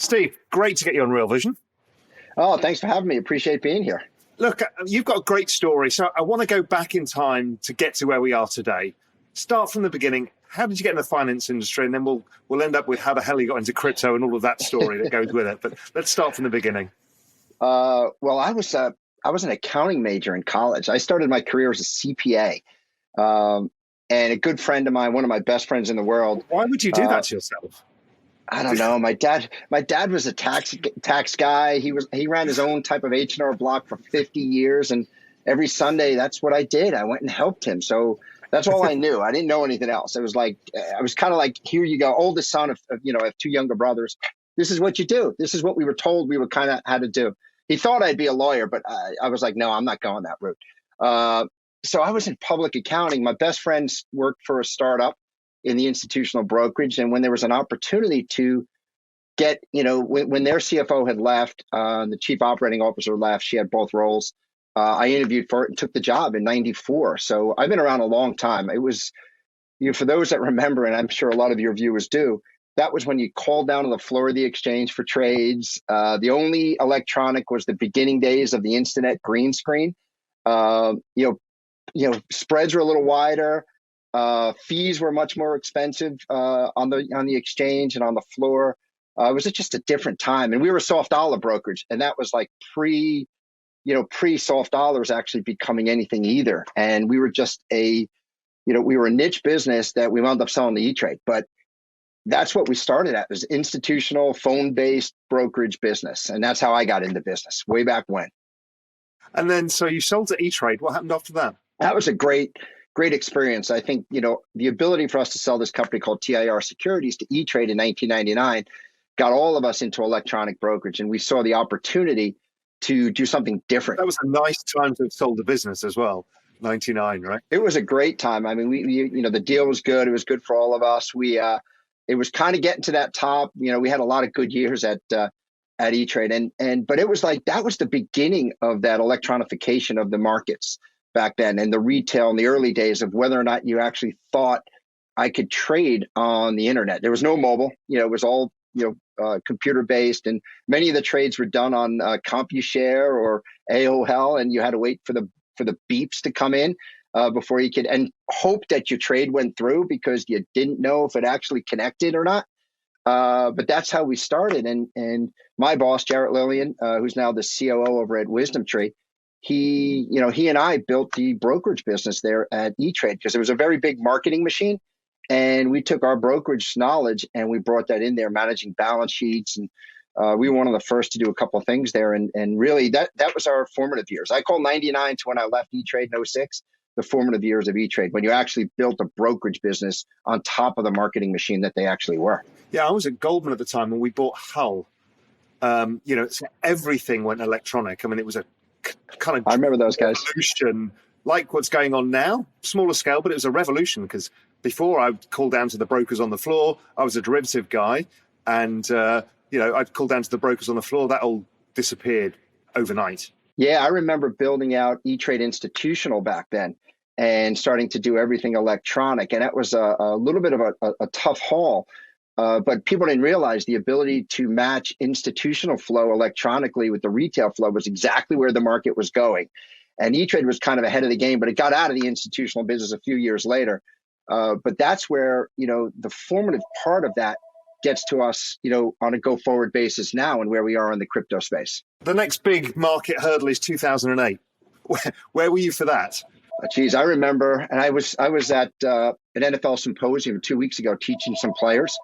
Steve, great to get you on Real Vision. Oh, thanks for having me. Appreciate being here. Look, you've got a great story. So I want to go back in time to get to where we are today. Start from the beginning. How did you get in the finance industry? And then we'll end up with how the hell you got into crypto and all of that story that goes with it. But let's start from the beginning. Well, I was an accounting major in college. I started my career as a CPA. And a good friend of mine, one of my best friends in the world. Why would you do that to yourself? I don't know. My dad was a tax guy. He ran his own type of H&R Block for 50 years, and every Sunday that's what I did. I went and helped him. So that's all I knew. I didn't know anything else. It was like I was kind of like, here you go, oldest son of I have two younger brothers. This is what you do. This is what we were told we were kind of had to do. He thought I'd be a lawyer, but I was like, no, I'm not going that route. So I was in public accounting. My best friends worked for a startup in the institutional brokerage. And when there was an opportunity to get, when their CFO had left, the chief operating officer left, she had both roles. I interviewed for it and took the job in '94. So I've been around a long time. It was, for those that remember, and I'm sure a lot of your viewers do, that was when you called down to the floor of the exchange for trades. The only electronic was the beginning days of the Instinet green screen. Spreads were a little wider. Fees were much more expensive on the exchange and on the floor. It was just a different time, and we were a soft dollar brokerage, and that was like pre soft dollars actually becoming anything either. And we were just we were a niche business that we wound up selling to E-Trade, but that's what we started at, was institutional phone-based brokerage business, and that's how I got into business way back when. And then, so you sold to E-Trade. What happened after that? That was a great experience. I think, the ability for us to sell this company called TIR Securities to E-Trade in 1999 got all of us into electronic brokerage, and we saw the opportunity to do something different. That was a nice time to have sold the business as well, 99, right? It was a great time. I mean, the deal was good. It was good for all of us. It was kind of getting to that top. We had a lot of good years at E-Trade, but it was like that was the beginning of that electronification of the markets back then, and the retail in the early days of whether or not you actually thought I could trade on the internet. There was no mobile. It was all computer based, and many of the trades were done on CompuShare or AOL, and you had to wait for the beeps to come in before you could, and hope that your trade went through because you didn't know if it actually connected or not. But that's how we started. And my boss, Jarrett Lillian, who's now the COO over at Wisdom Tree, he and I built the brokerage business there at E-Trade because it was a very big marketing machine. And we took our brokerage knowledge and we brought that in there, managing balance sheets. And we were one of the first to do a couple of things there. And really, that was our formative years. I call 99 to when I left E-Trade in '06, the formative years of E-Trade, when you actually built a brokerage business on top of the marketing machine that they actually were. Yeah, I was at Goldman at the time when we bought Hull. So everything went electronic. I mean, it was a kind of, I remember those guys, revolution, like what's going on now, smaller scale, but it was a revolution because before I'd call down to the brokers on the floor. I was a derivative guy, and I'd call down to the brokers on the floor. That all disappeared overnight. Yeah, I remember building out E-Trade Institutional back then and starting to do everything electronic, and that was a little bit of a tough haul. But people didn't realize the ability to match institutional flow electronically with the retail flow was exactly where the market was going. And E-Trade was kind of ahead of the game, but it got out of the institutional business a few years later. But that's where, the formative part of that gets to us, on a go-forward basis now and where we are in the crypto space. The next big market hurdle is 2008. Where were you for that? Geez, I remember, and I was at an NFL symposium 2 weeks ago teaching some players,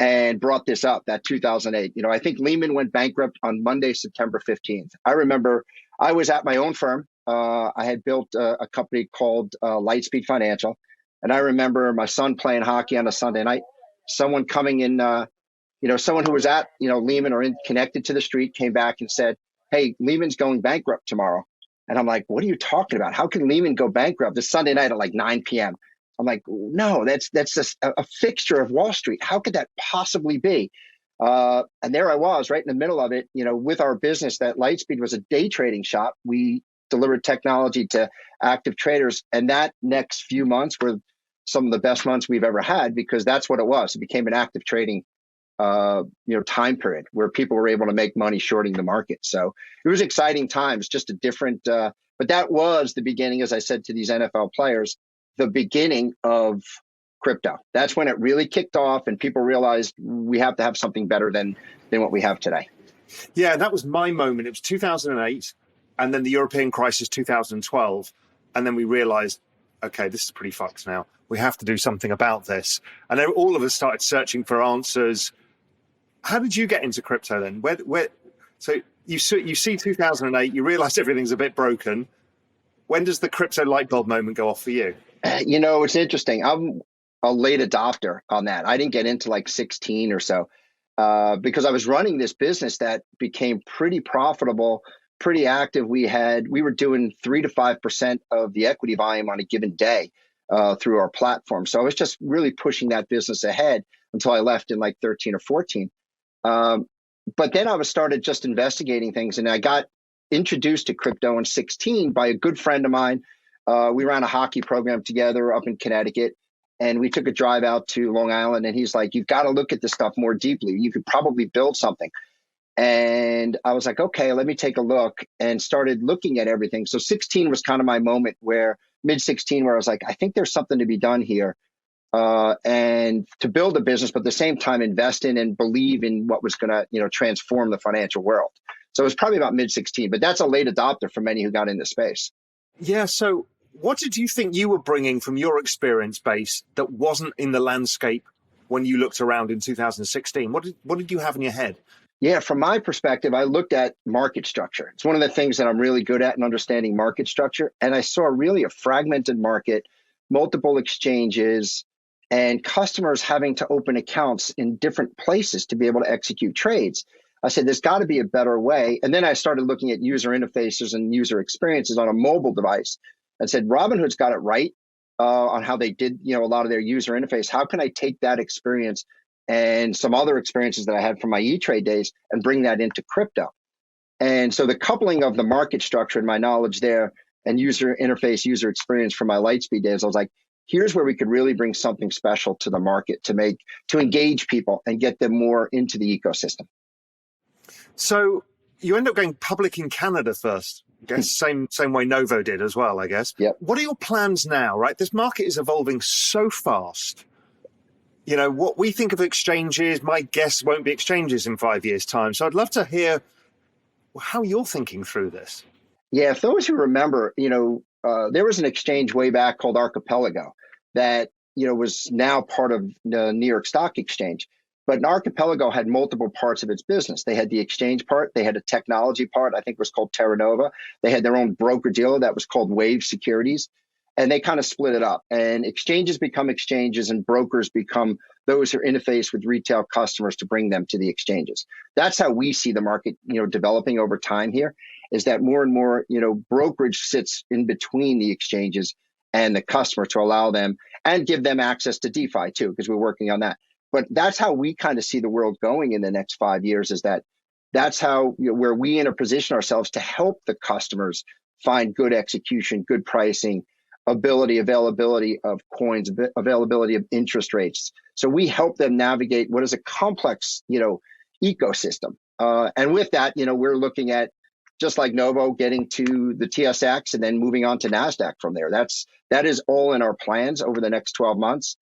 and brought this up, that 2008. I think Lehman went bankrupt on Monday, September 15th. I remember I was at my own firm. I had built a company called Lightspeed Financial. And I remember my son playing hockey on a Sunday night, someone coming in, someone who was at, Lehman or connected to the street came back and said, "Hey, Lehman's going bankrupt tomorrow." And I'm like, "What are you talking about? How can Lehman go bankrupt this Sunday night at like 9 p.m.? I'm like, "No, that's just a fixture of Wall Street. How could that possibly be?" And there I was right in the middle of it, with our business. That Lightspeed was a day trading shop. We delivered technology to active traders. And that next few months were some of the best months we've ever had, because that's what it was. It became an active trading time period where people were able to make money shorting the market. So it was exciting times, just a different, but that was the beginning, as I said to these NFL players, the beginning of crypto. That's when it really kicked off and people realized we have to have something better than what we have today. Yeah, that was my moment. It was 2008 and then the European crisis 2012. And then we realized, okay, this is pretty fucked now. We have to do something about this. And then all of us started searching for answers. How did you get into crypto then? So you see 2008, you realize everything's a bit broken. When does the crypto light bulb moment go off for you? It's interesting. I'm a late adopter on that. I didn't get into like 16 or so because I was running this business that became pretty profitable, pretty active. We were doing 3 to 5% of the equity volume on a given day through our platform. So I was just really pushing that business ahead until I left in like 13 or 14. But then I started just investigating things, and I got introduced to crypto in 16 by a good friend of mine. We ran a hockey program together up in Connecticut, and we took a drive out to Long Island, and he's like, you've got to look at this stuff more deeply. You could probably build something. And I was like, okay, let me take a look, and started looking at everything. So 16 was kind of my moment mid 16, where I was like, I think there's something to be done here. And to build a business, but at the same time, invest in and believe in what was going to, transform the financial world. So it was probably about mid 16, but that's a late adopter for many who got into space. Yeah. So what did you think you were bringing from your experience base that wasn't in the landscape when you looked around in 2016? What did you have in your head? Yeah, from my perspective, I looked at market structure. It's one of the things that I'm really good at in understanding market structure. And I saw really a fragmented market, multiple exchanges, and customers having to open accounts in different places to be able to execute trades. I said, there's got to be a better way. And then I started looking at user interfaces and user experiences on a mobile device and said, Robinhood's got it right on how they did, a lot of their user interface. How can I take that experience and some other experiences that I had from my E-Trade days and bring that into crypto? And so the coupling of the market structure and my knowledge there and user interface, user experience from my Lightspeed days, I was like, here's where we could really bring something special to the market to engage people and get them more into the ecosystem. So you end up going public in Canada first. I guess same way Novo did as well, I guess. Yep. What are your plans now, right? This market is evolving so fast. What we think of exchanges, my guess won't be exchanges in 5 years' time. So I'd love to hear how you're thinking through this. Yeah, if those who remember, there was an exchange way back called Archipelago that, was now part of the New York Stock Exchange. But Archipelago had multiple parts of its business. They had the exchange part. They had a technology part, I think it was called Terra Nova. They had their own broker-dealer that was called Wave Securities. And they kind of split it up. And exchanges become exchanges and brokers become those who interface with retail customers to bring them to the exchanges. That's how we see the market, developing over time here, is that more and more, brokerage sits in between the exchanges and the customer to allow them and give them access to DeFi too, because we're working on that. But that's how we kind of see the world going in the next 5 years, is that's how, where we position ourselves to help the customers find good execution, good pricing, availability of coins, availability of interest rates. So we help them navigate what is a complex, ecosystem. And with that, we're looking at, just like Novo, getting to the TSX and then moving on to NASDAQ from there. That is all in our plans over the next 12 months.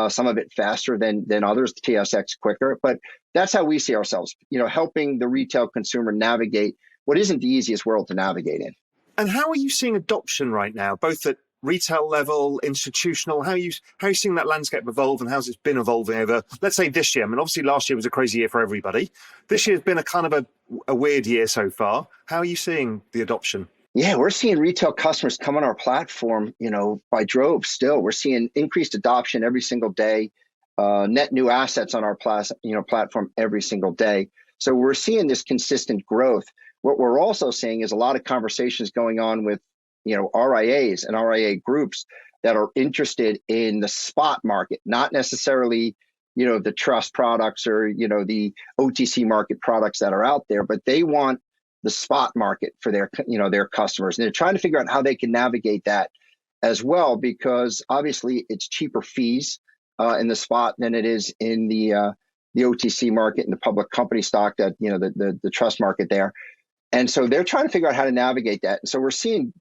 Some of it faster than others, the TSX quicker. But that's how we see ourselves, helping the retail consumer navigate what isn't the easiest world to navigate in. And how are you seeing adoption right now, both at retail level, institutional? How are you seeing that landscape evolve, and how's it been evolving over, let's say, this year? I mean, obviously last year was a crazy year for everybody. This year's been a kind of a weird year so far. How are you seeing the adoption? Yeah, we're seeing retail customers come on our platform, by droves still. We're seeing increased adoption every single day, net new assets on our platform every single day. So we're seeing this consistent growth. What we're also seeing is a lot of conversations going on with, RIAs and RIA groups that are interested in the spot market, not necessarily, the trust products or, the OTC market products that are out there, but they want the spot market for their customers. And they're trying to figure out how they can navigate that as well, because obviously it's cheaper fees in the spot than it is in the the OTC market and the public company stock, that, you know, the trust market there. And so they're trying to figure out how to navigate that. And so we're seeing,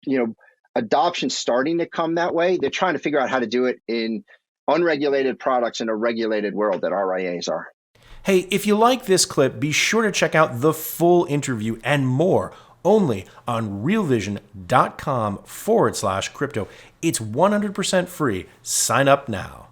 you know, adoption starting to come that way. They're trying to figure out how to do it in unregulated products in a regulated world that RIAs are. Hey, if you like this clip, be sure to check out the full interview and more only on realvision.com/crypto. It's 100% free. Sign up now.